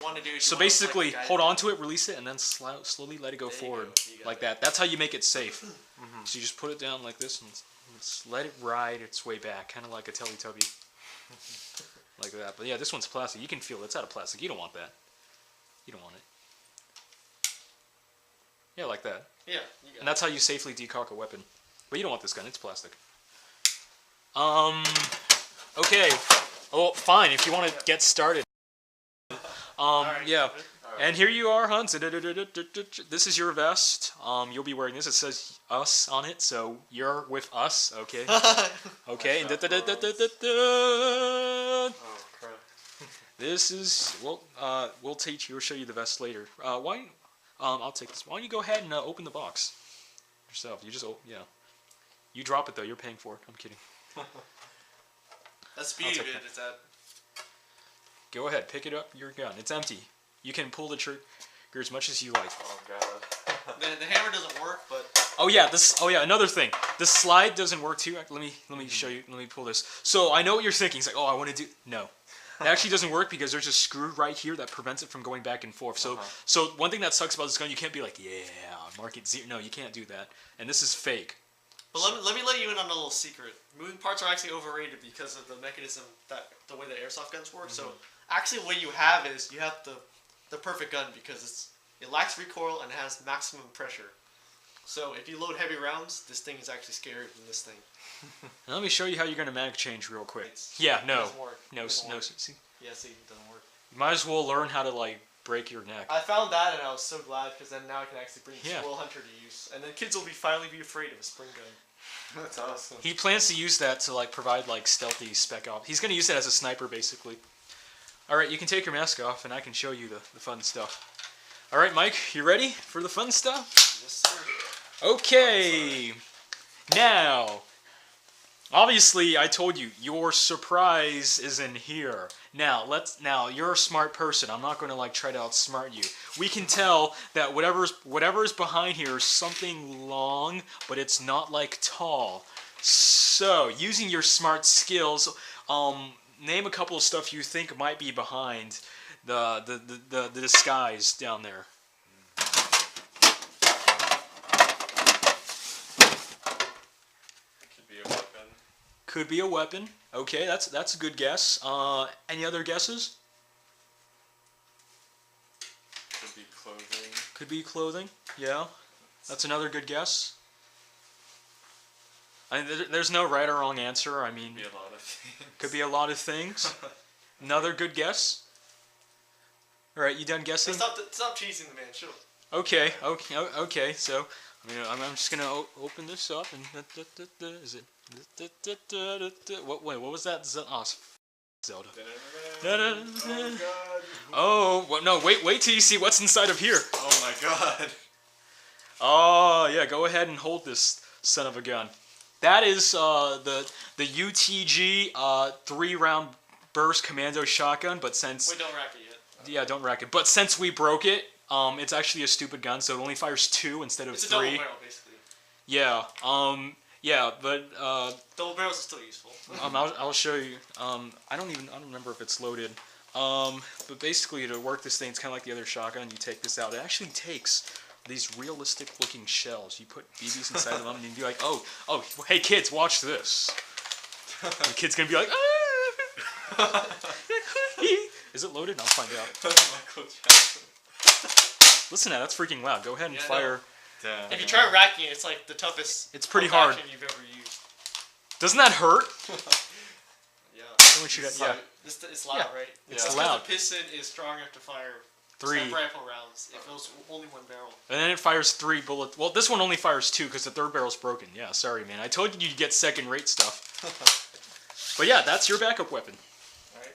want to do. So basically, hold on to it, release it, and then slowly let it go forward like that. That's how you make it safe. So you just put it down like this and just let it ride its way back, kind of like a Teletubby, like that. But yeah, this one's plastic. You can feel it. It's out of plastic. You don't want that. You don't want it. Yeah, like that. Yeah. And that's how you safely decock a weapon. But you don't want this gun. It's plastic. Okay. Oh, fine. If you want to get started. Yeah. And here you are, Hans. This is your vest. You'll be wearing this. It says us on it, so you're with us. Okay. Okay. And Oh crap. this is we'll teach you or show you the vest later. I'll take this. Why don't you go ahead and open the box yourself? You just You drop it though. You're paying for it. I'm kidding. That's the beauty of it. Is that. Go ahead, pick it up. Your gun. It's empty. You can pull the trigger as much as you like. Oh god. The hammer doesn't work, but. Oh yeah, another thing. The slide doesn't work too. Let me show you. Let me pull this. So I know what you're thinking. It's like, oh, I want to do. No, it actually doesn't work because there's a screw right here that prevents it from going back and forth. So so one thing that sucks about this gun, you can't be like, yeah, mark it 0. No, you can't do that. And this is fake. But let me let you in on a little secret. Moving parts are actually overrated because of the mechanism the way the airsoft guns work. So actually, what you have is you have the perfect gun because it lacks recoil and it has maximum pressure. So if you load heavy rounds, this thing is actually scarier than this thing. Now let me show you how you're gonna mag change real quick. It No. doesn't work. No. See? See, Yeah, see, it doesn't work. you might as well learn how to like break your neck. I found that and I was so glad because then now I can actually bring Yeah. Squirrel Hunter to use, and then kids will finally be afraid of a spring gun. That's awesome. He plans to use that to like provide like stealthy spec op. He's gonna use it as a sniper basically. All right, you can take your mask off and I can show you the fun stuff. All right, Mike, you ready for the fun stuff? Yes, sir. Okay. Now, obviously, I told you your surprise is in here. Now you're a smart person. I'm not going to like try to outsmart you. We can tell that whatever's behind here is something long, but it's not like tall. So, using your smart skills, name a couple of stuff you think might be behind the disguise down there. Could be a weapon. Okay, that's a good guess. Any other guesses? Could be clothing. Could be clothing. Yeah, that's another good guess. I mean, there's no right or wrong answer. I mean, Could be a lot of things. Could be a lot of things. Another good guess. All right, you done guessing? Stop cheesing the man. Chill. Okay. So, I mean, I'm just gonna open this up and is it? What was that? Zelda. Oh, well, no! Wait till you see what's inside of here. Oh my god. Oh yeah, go ahead and hold this son of a gun. That is the UTG 3-round burst commando shotgun, but since Wait, don't rack it yet. Yeah, don't rack it. But since we broke it, it's actually a stupid gun, so it only fires 2 instead of 3. It's a double barrel, basically. Yeah. Yeah, but double barrels is still useful. I'll show you. I don't remember if it's loaded. But basically to work this thing, it's kind of like the other shotgun. You take this out. It actually takes these realistic looking shells. You put BBs inside of them, and you be like, oh, hey kids, watch this. And the kid's gonna be like, ah! Is it loaded? I'll find out. Michael Jackson. Listen to that. That's freaking loud. Go ahead and fire. Damn. If you try racking it, it's like the toughest. It's pretty hard. You've ever used. Doesn't that hurt? Yeah. Yeah. It's loud, right? It's because loud. the piston is strong enough to fire 3 sniper rifle rounds. It goes only 1 barrel. And then it fires 3 bullets. Well, this one only fires 2 because the 3rd barrel's broken. Yeah, sorry, man. I told you you'd get second-rate stuff. But yeah, that's your backup weapon. Alright.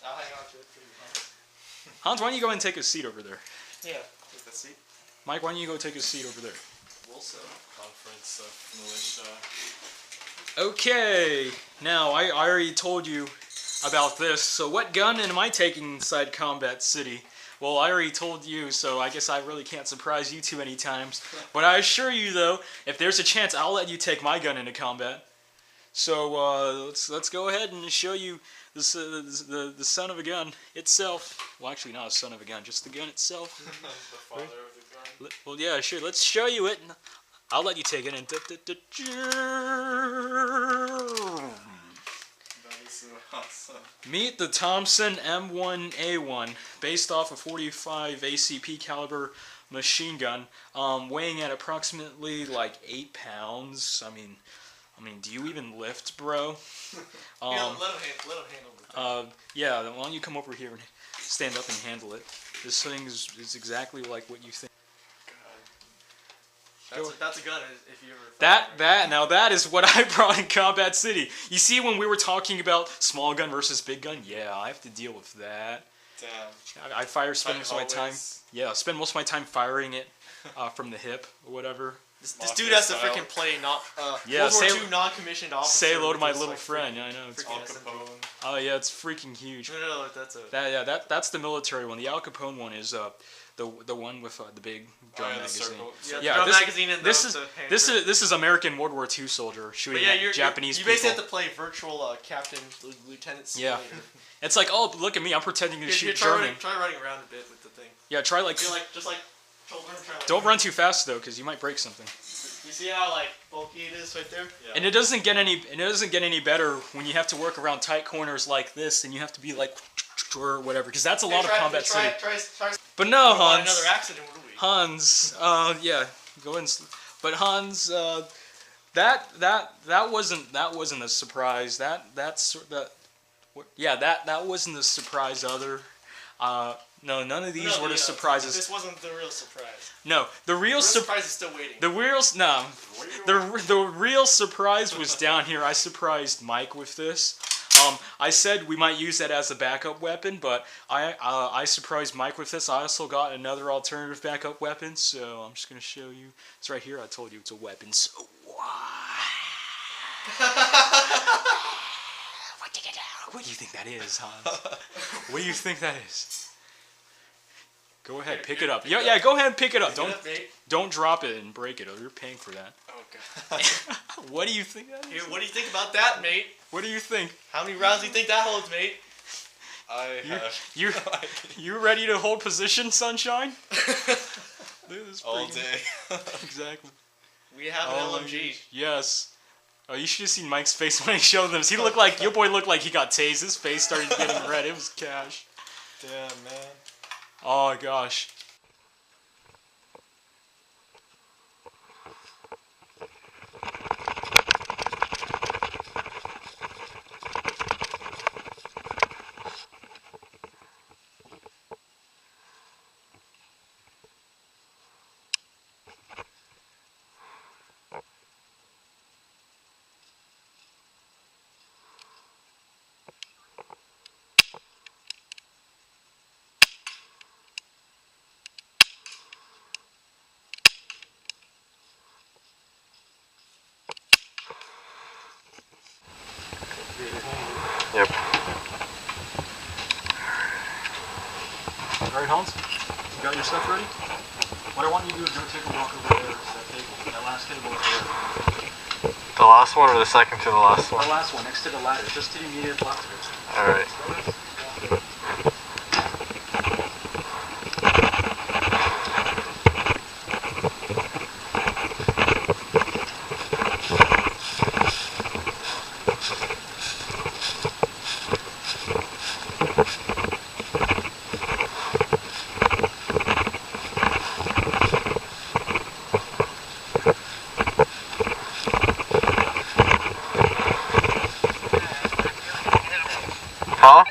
I'll hang on to it for you. Hans, why don't you go and take a seat over there? Yeah. Take that seat. Mike, why don't you go take a seat over there? Also. Conference of Militia. Okay. Now, I already told you about this. So what gun am I taking inside Combat City? Well, I already told you, so I guess I really can't surprise you too many times. But I assure you, though, if there's a chance, I'll let you take my gun into combat. So let's go ahead and show you the son of a gun itself. Well, actually, not a son of a gun, just the gun itself. The father of the gun. Well, yeah, sure. Let's show you it. I'll let you take it. And That is so awesome. meet the Thompson M1A1, based off a 45 ACP caliber machine gun, weighing at approximately like 8 pounds. I mean, do you even lift, bro? Let him handle the thing. Yeah. Why don't you come over here and stand up and handle it? This thing is exactly like what you think. That's a gun. If you ever Now that is what I brought in Combat City. You see, when we were talking about small gun versus big gun, yeah, I have to deal with that. Damn. I spend most of my time. Yeah, spend most of my time firing it from the hip or whatever. This dude has to freaking play World War II non-commissioned officer. Say hello to my with little this, friend. Yeah, I know. It's Al freaking Capone. Oh yeah, it's freaking huge. No, that's a. That's the military one. The Al Capone one is the one with the big drum The magazine. circle. Yeah, Yeah, drum magazine and this the is American World War II soldier shooting at Japanese you people. basically have to play virtual captain, lieutenant. Yeah. It's like, oh, look at me, I'm pretending to shoot German. Try running around a bit with the thing. Yeah, try like. Feel like just like. Don't run too fast though, because you might break something. You see how like bulky it is right there? Yeah. And it doesn't get any better when you have to work around tight corners like this, and you have to be like or whatever, because that's a lot of Combat City. But no, Hans. Another accident, what do we? Hans, yeah, go ahead and but Hans, that wasn't a surprise. That wasn't a surprise either. No, none of these were the surprises. This wasn't the real surprise. No, the real surprise is still waiting. The real surprise was down here. I surprised Mike with this. I said we might use that as a backup weapon, but I surprised Mike with this. I also got another alternative backup weapon, so I'm just gonna show you. It's right here. I told you it's a weapon. So what do you think that is, Hans? What do you think that is? Go ahead, pick it up. Yeah, go ahead and pick it up. Don't drop it and break it. You're paying for that. Oh god. What do you think that is? Here, what do you think about that, mate? What do you think? How many rounds do you think that holds, mate? You ready to hold position, Sunshine? All day. Exactly. We have an LMG. Yes. Oh, you should have seen Mike's face when I showed them. Your boy looked like he got tased. His face started getting red. It was cash. Damn, man. Oh gosh. Yep. Alright, Hans? You got your stuff ready? What I want you to do is go take a walk over there to that table. That last table over there. The last one or the second to the last one? The last one, next to the ladder, just to the immediate left of it. Alright. Huh?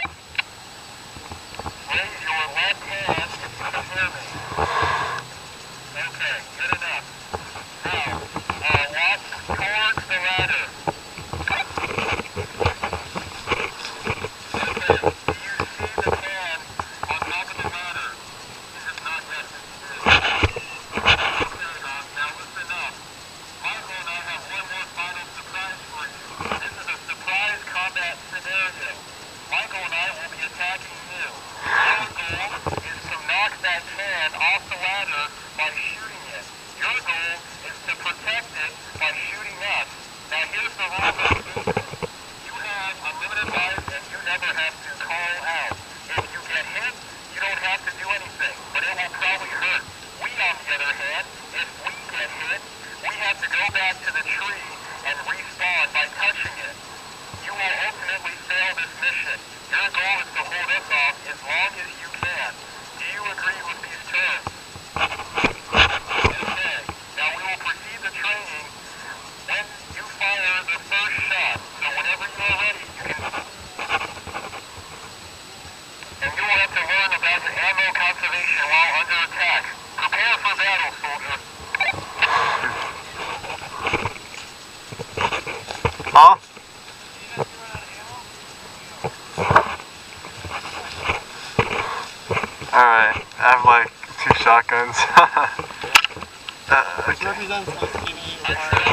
activation while under attack. Prepare for battle, soldier. Huh? Alright, I have like 2 shotguns. Okay. Represents us giving you a fire.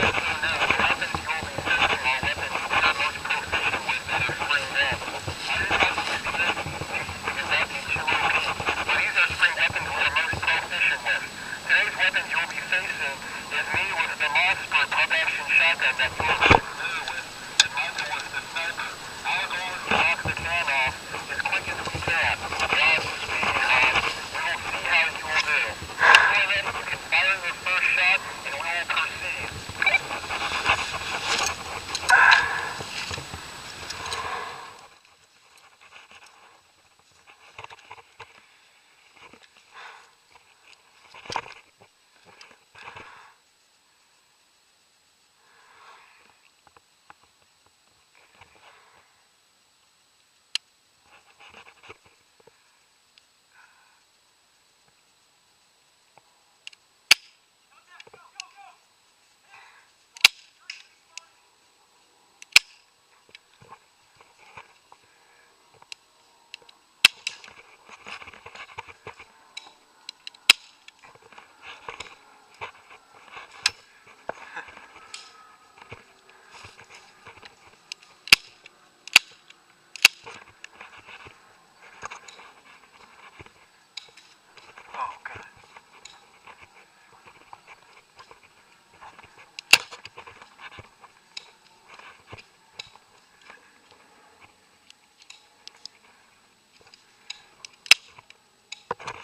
Oh, God.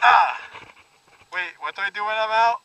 Ah! Wait, what do I do when I'm out?